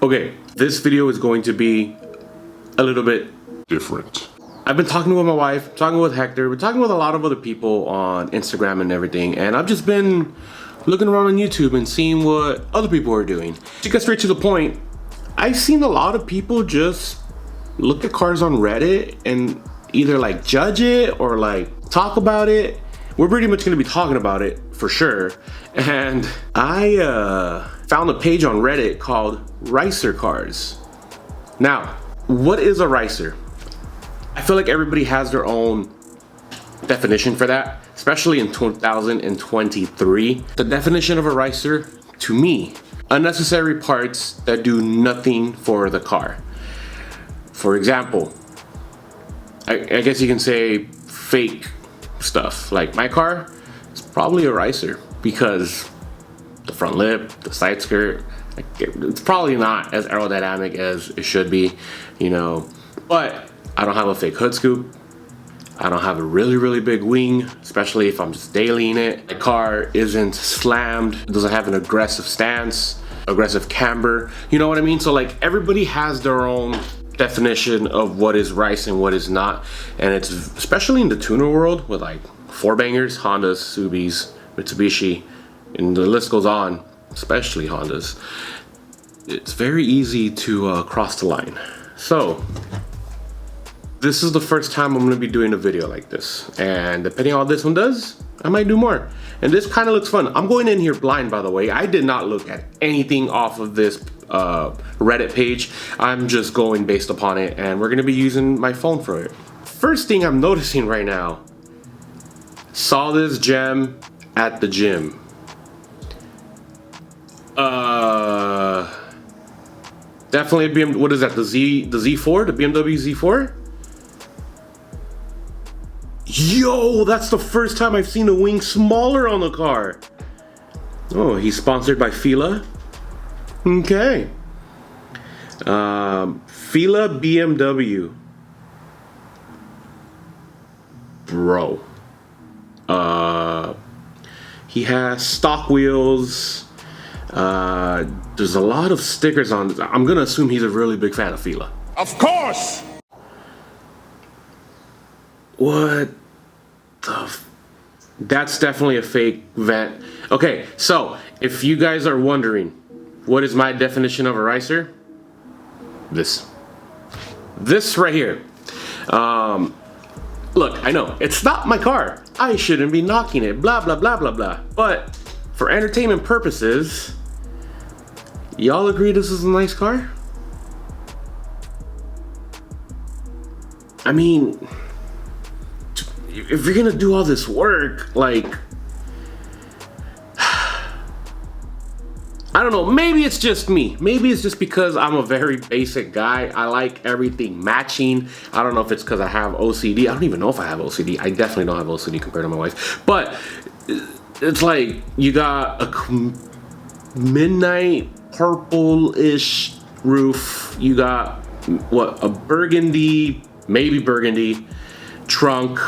Okay, this video is going to be a little bit different. I've been talking with my wife, talking with Hector, been talking with a lot of other people on Instagram and everything, and I've just been looking around on YouTube and seeing what other people are doing. To get straight to the point, I've seen a lot of people just look at cars on Reddit and either like judge it or like talk about it. We're pretty much gonna be talking about it for sure. And I found a page on Reddit called Ricer Cars. Now, what is a ricer? I feel like everybody has their own definition for that, especially in 2023. The definition of a ricer, to me, unnecessary parts that do nothing for the car. For example, I guess you can say fake stuff. Like my car, it's probably a ricer because the front lip, the side skirt, it's probably not as aerodynamic as it should be, you know. But I don't have a fake hood scoop. I don't have a really big wing, especially if I'm just dailying it. The car isn't slammed. It doesn't have an aggressive stance, aggressive camber. You know what I mean? So like everybody has their own definition of what is rice and what is not. And it's especially in the tuner world with like four bangers, Hondas, Subis, Mitsubishi, and the list goes on, especially Hondas. It's very easy to cross the line. So this is the first time I'm gonna be doing a video like this. And depending on how this one does, I might do more. And this kind of looks fun. I'm going in here blind, by the way. I did not look at anything off of this Reddit page. I'm just going based upon it, and we're gonna be using my phone for it. First thing I'm noticing right now, saw this gem at the gym. Definitely a BMW, what is that, the Z4, the BMW Z4? Yo, that's the first time I've seen a wing smaller on the car. Oh, he's sponsored by Fila. Okay. Fila BMW. Bro. He has stock wheels. There's a lot of stickers on this. I'm gonna assume he's a really big fan of Fila. Of course! What the that's definitely a fake vent. Okay, so if you guys are wondering what is my definition of a ricer, this right here. Look, I know it's not my car, I shouldn't be knocking it, blah blah blah blah blah, but for entertainment purposes, y'all agree this is a nice car? I mean, if you're gonna do all this work, like, I don't know, maybe it's just me. Maybe it's just because I'm a very basic guy. I like everything matching. I don't know if it's because I have OCD. I don't even know if I have OCD. I definitely don't have OCD compared to my wife. But it's like you got a midnight purple-ish roof. You got, what, a burgundy, maybe burgundy trunk.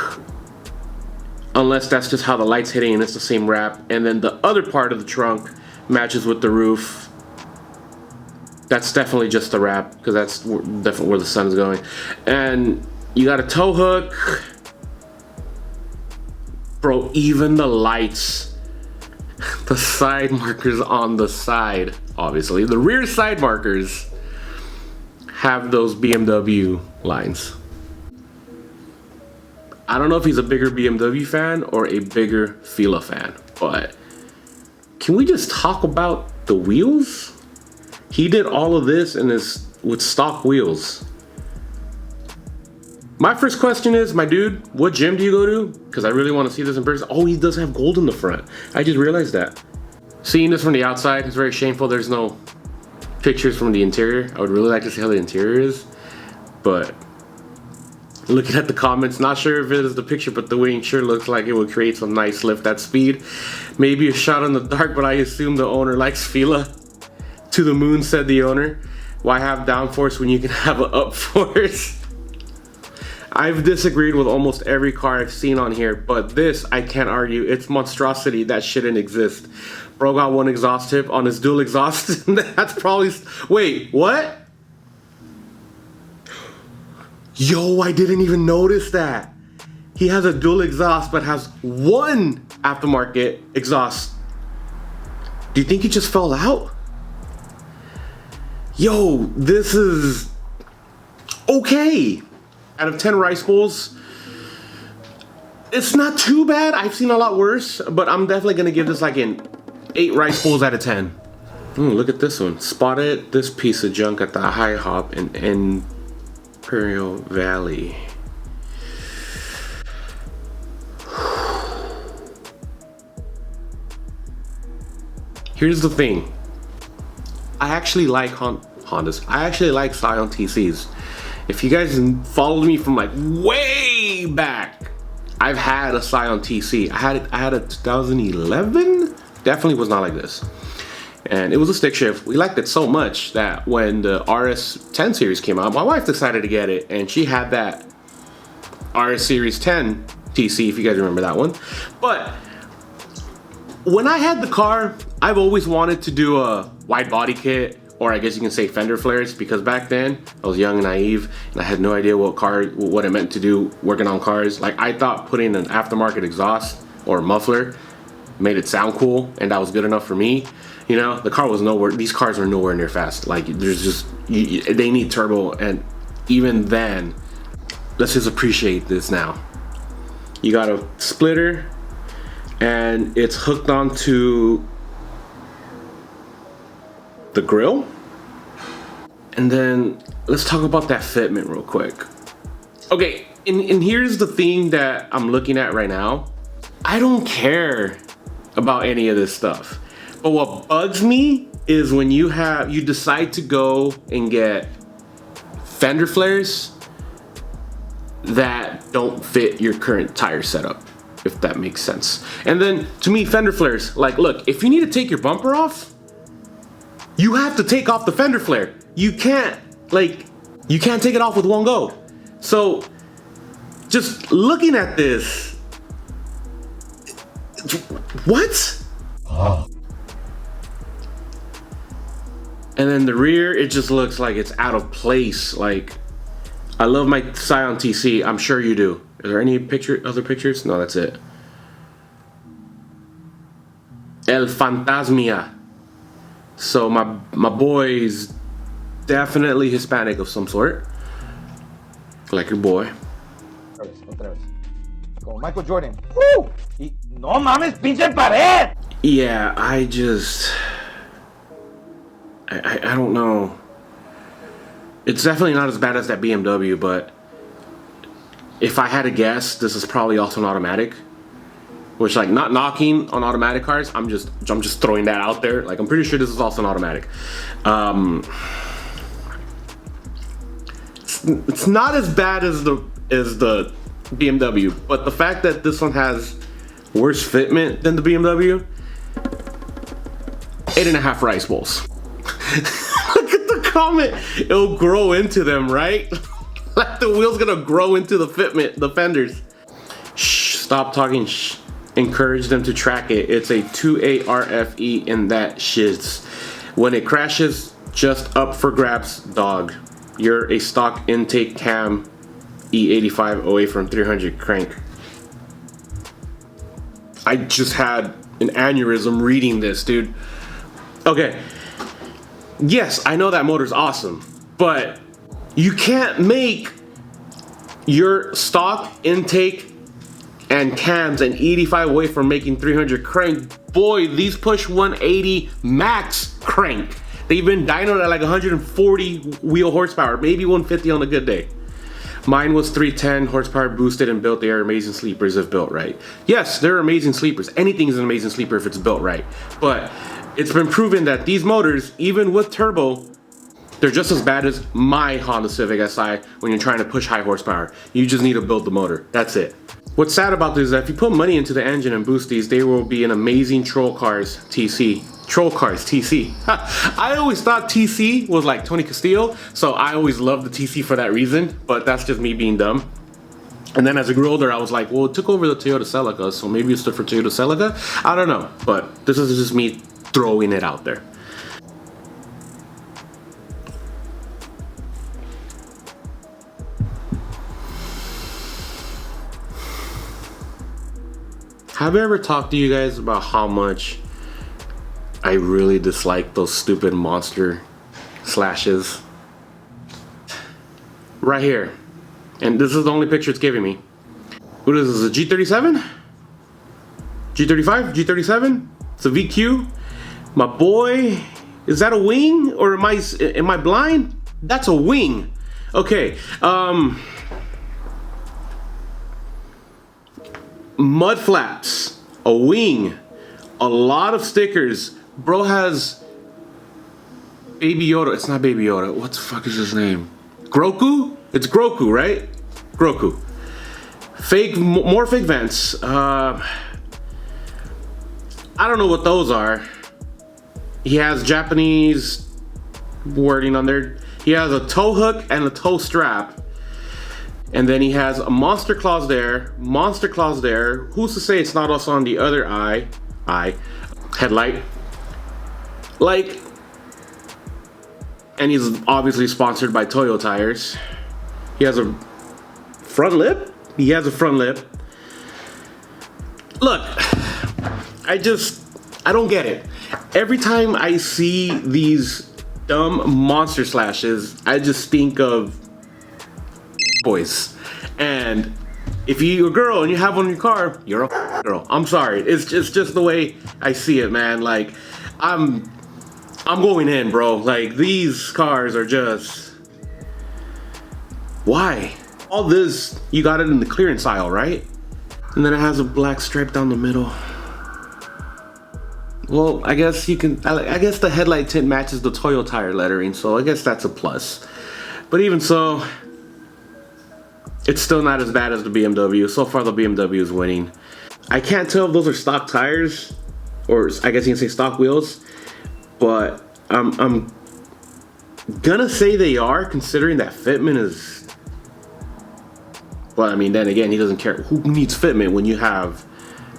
Unless that's just how the light's hitting and it's the same wrap. And then the other part of the trunk matches with the roof. That's definitely just the wrap, because that's definitely where the sun is going. And you got a tow hook. Bro, even the lights, the side markers on the side, obviously, the rear side markers have those BMW lines. I don't know if he's a bigger BMW fan or a bigger Fila fan, but can we just talk about the wheels? He did all of this with stock wheels. My first question is, my dude, what gym do you go to? Because I really want to see this in person. Oh, he does have gold in the front. I just realized that. Seeing this from the outside is very shameful. There's no pictures from the interior. I would really like to see how the interior is, but looking at the comments, not sure if it is the picture, but the wing sure looks like it would create some nice lift at speed. Maybe a shot in the dark, but I assume the owner likes Fila. To the moon, said the owner. Why have downforce when you can have an upforce? I've disagreed with almost every car I've seen on here, but this, I can't argue. It's monstrosity. That shouldn't exist. Bro got one exhaust tip on his dual exhaust. That's probably... Wait, what? Yo, I didn't even notice that. He has a dual exhaust, but has one aftermarket exhaust. Do you think he just fell out? Yo, this is okay. Out of 10 rice bowls, it's not too bad. I've seen a lot worse, but I'm definitely gonna give this like an 8 rice bowls out of 10. Look at this one. Spotted this piece of junk at the high hop in Imperial Valley. Here's the thing. I actually like Hondas. I actually like Scion TCs. If you guys followed me from like way back, I've had a Scion TC. I had a 2011. Definitely was not like this. And it was a stick shift. We liked it so much that when the RS10 series came out, my wife decided to get it, and she had that RS Series 10 TC, if you guys remember that one. But when I had the car, I've always wanted to do a wide body kit, or I guess you can say fender flares, because back then I was young and naive and I had no idea what it meant to do working on cars. Like, I thought putting an aftermarket exhaust or muffler made it sound cool, and that was good enough for me. You know, the car was nowhere, these cars are nowhere near fast. Like, there's just, they need turbo, and even then, let's just appreciate this now. You got a splitter, and it's hooked onto the grill. And then let's talk about that fitment real quick. Okay, and here's the thing that I'm looking at right now. I don't care about any of this stuff, but what bugs me is when you decide to go and get fender flares that don't fit your current tire setup, if that makes sense. And then to me, fender flares, like, look, if you need to take your bumper off, you have to take off the fender flare. You can't take it off with one go. So just looking at this, what? And then the rear, it just looks like it's out of place. Like, I love my Scion TC. I'm sure you do. Are there any other pictures? No, that's it. El Fantasmia. So my boy's definitely Hispanic of some sort. Like your boy. Otra vez. Como Michael Jordan. ¡Woo! Y no mames, pinche pared! Yeah, I don't know. It's definitely not as bad as that BMW, but if I had to guess, this is probably also an automatic. Which, like, not knocking on automatic cars, I'm just throwing that out there. Like, I'm pretty sure this is also an automatic. It's not as bad as the BMW, but the fact that this one has worse fitment than the BMW, 8.5 rice bowls. Look at the comment. It'll grow into them, right? Like the wheel's gonna grow into the fitment, the fenders. Shh, stop talking. Shh. Encourage them to track it. It's a 2.8 RFE in that shiz. When it crashes, just up for grabs, dog. You're a stock intake cam E85 away from 300 crank. I just had an aneurysm reading this, dude. Okay. Yes, I know that motor's awesome, but you can't make your stock intake and cams and 85 away from making 300 crank. Boy, these push 180 max crank. They've been dynoed at like 140 wheel horsepower, maybe 150 on a good day. Mine was 310 horsepower boosted and built. They are amazing sleepers if built right. Yes, they're amazing sleepers. Anything is an amazing sleeper if it's built right. But it's been proven that these motors, even with turbo, they're just as bad as my Honda Civic Si when you're trying to push high horsepower. You just need to build the motor. That's it. What's sad about this is that if you put money into the engine and boost these, they will be an amazing Troll Cars TC. Troll Cars TC. I always thought TC was like Tony Castillo, so I always loved the TC for that reason, but that's just me being dumb. And then as I grew older, I was like, well, it took over the Toyota Celica, so maybe it stood for Toyota Celica. I don't know, but this is just me throwing it out there. Have I ever talked to you guys about how much I really dislike those stupid monster slashes? Right here. And this is the only picture it's giving me. What is this, a G37? G35? G37? It's a VQ. My boy, is that a wing? Or am I blind? That's a wing. Okay, mud flaps, a wing, a lot of stickers. Bro has Baby Yoda. It's not Baby Yoda. What the fuck is his name? Groku? It's Groku, right? Groku. Fake, more fake vents. I don't know what those are. He has Japanese wording on there. He has a tow hook and a tow strap. And then he has a monster claws there, monster claws there. Who's to say it's not also on the other headlight? Like, and he's obviously sponsored by Toyo tires. He has a front lip. He has a front lip. Look, I don't get it. Every time I see these dumb monster slashes, I just think of boys. And if you're a girl and you have one in your car, you're a girl. I'm sorry. It's just the way I see it, man. Like, I'm going in, bro. Like, these cars are just... Why? All this, you got it in the clearance aisle, right? And then it has a black stripe down the middle. Well, I guess you can... I guess the headlight tint matches the Toyo tire lettering, so I guess that's a plus. But even so, it's still not as bad as the BMW. So far, the BMW is winning. I can't tell if those are stock tires, or I guess you can say stock wheels, but I'm gonna say they are, considering that fitment is... Well, I mean, then again, he doesn't care. Who needs fitment when you have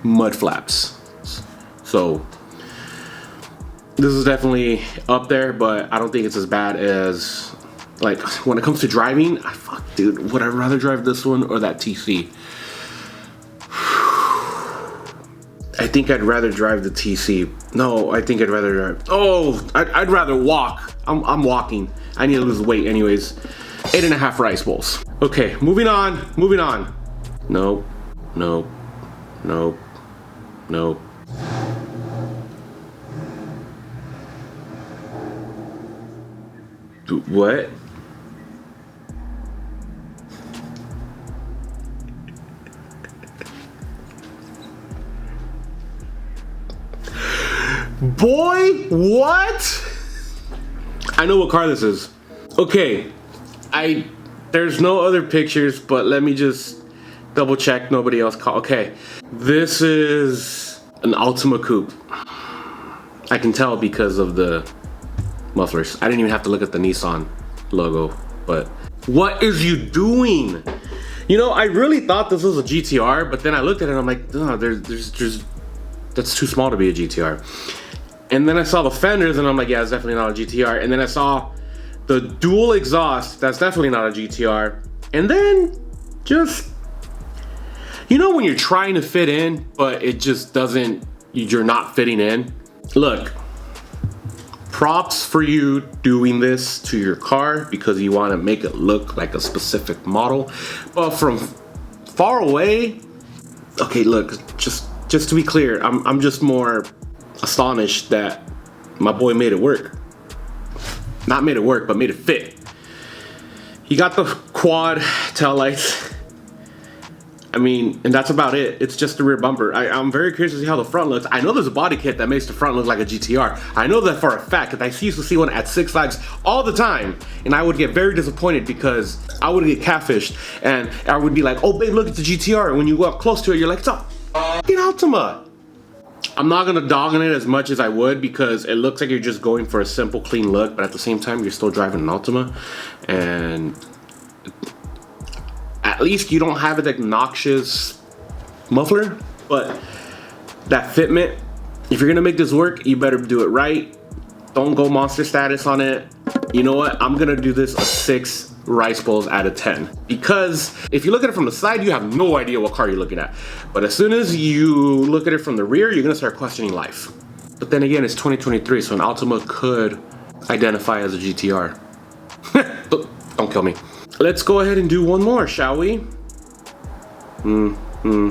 mud flaps? So this is definitely up there, but I don't think it's as bad as, like, when it comes to driving. Fuck, dude, would I rather drive this one or that TC? I think I'd rather drive the TC. No, I think I'd rather drive... Oh, I'd rather walk. I'm walking. I need to lose weight anyways. 8.5 rice bowls. Okay, moving on. Nope. What? Boy, what? I know what car this is. Okay, there's no other pictures, but let me just double check nobody else okay, this is an Altima coupe. I can tell because of the mufflers. I didn't even have to look at the Nissan logo, but what is you doing? You know, I really thought this was a GTR, but then I looked at it and I'm like, no, that's too small to be a GTR. And then I saw the fenders and I'm like, yeah, it's definitely not a GTR. And then I saw the dual exhaust, that's definitely not a GTR. And then just, you know, when you're trying to fit in, but it just doesn't, you're not fitting in. Look, props for you doing this to your car because you want to make it look like a specific model. But from far away, okay, look, just to be clear, I'm just more astonished that my boy made it work. Not made it work, but made it fit. He got the quad tail lights. I mean, and that's about it. It's just the rear bumper. I'm very curious to see how the front looks. I know there's a body kit that makes the front look like a GTR. I know that for a fact, because I used to see one at Six Flags all the time, and I would get very disappointed because I would get catfished, and I would be like, oh babe, look at the GTR, and when you go up close to it, you're like, it's a fucking Altima. I'm not gonna dog on it as much as I would because it looks like you're just going for a simple, clean look, but at the same time, you're still driving an Altima, and at least you don't have an obnoxious muffler. But that fitment, if you're gonna make this work, you better do it right. Don't go monster status on it. You know what? I'm gonna do this a 6 rice bowls out of 10. Because if you look at it from the side, you have no idea what car you're looking at. But as soon as you look at it from the rear, you're gonna start questioning life. But then again, it's 2023, so an Altima could identify as a GTR. Don't kill me. Let's go ahead and do one more, shall we? I'm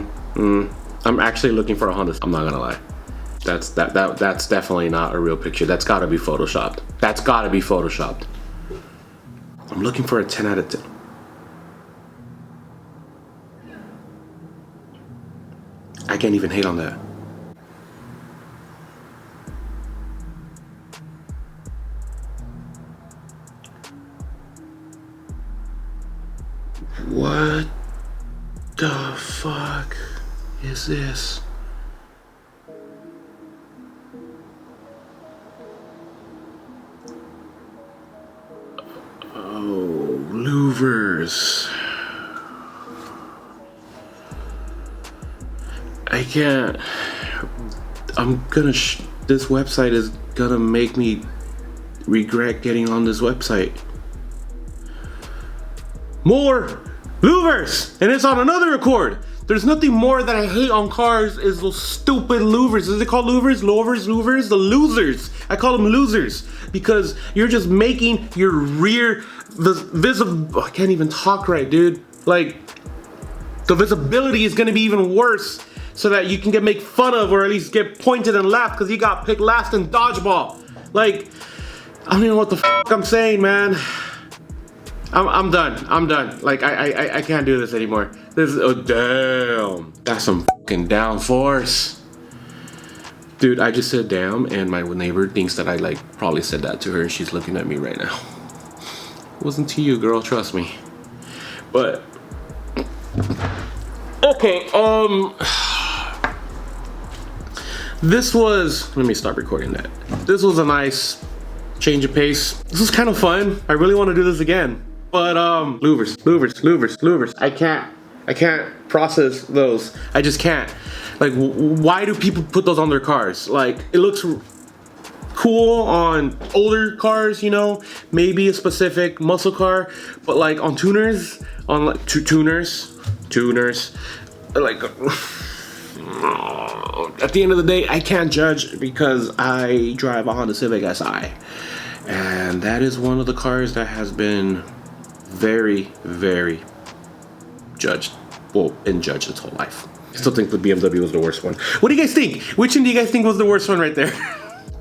actually looking for a Honda. I'm not gonna lie. That's definitely not a real picture. That's gotta be photoshopped. That's gotta be photoshopped. I'm looking for a 10 out of 10. I can't even hate on that. What the fuck is this? Oh, louvers. I can't. I'm gonna. This website is gonna make me regret getting on this website. More louvers, and it's on another Accord. There's nothing more that I hate on cars is those stupid louvers. Is it called louvers? Louvers? The losers. I call them losers because you're just making your rear visible. I can't even talk right, dude. Like, the visibility is gonna be even worse so that you can make fun of or at least get pointed and laughed because you got picked last in dodgeball. Like, I don't even know what the fuck I'm saying, man. I'm done. I'm done. Like, I can't do this anymore. This is, oh damn. That's some fucking downforce. Dude, I just said damn, and my neighbor thinks that I like probably said that to her, and she's looking at me right now. It wasn't to you, girl, trust me. But okay, this was, let me stop recording that. This was a nice change of pace. This was kind of fun. I really want to do this again. But louvers. I can't process those. I just can't. Like, why do people put those on their cars? Like, it looks cool on older cars, you know, maybe a specific muscle car, but like on tuners, on like tuners, like at the end of the day, I can't judge because I drive a Honda Civic Si, and that is one of the cars that has been very, very judged. Well, been judged its whole life. I still think the BMW was the worst one. What do you guys think? Which one do you guys think was the worst one right there?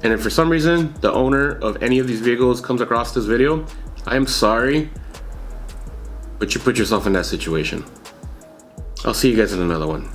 And if for some reason the owner of any of these vehicles comes across this video, I am sorry, but you put yourself in that situation. I'll see you guys in another one.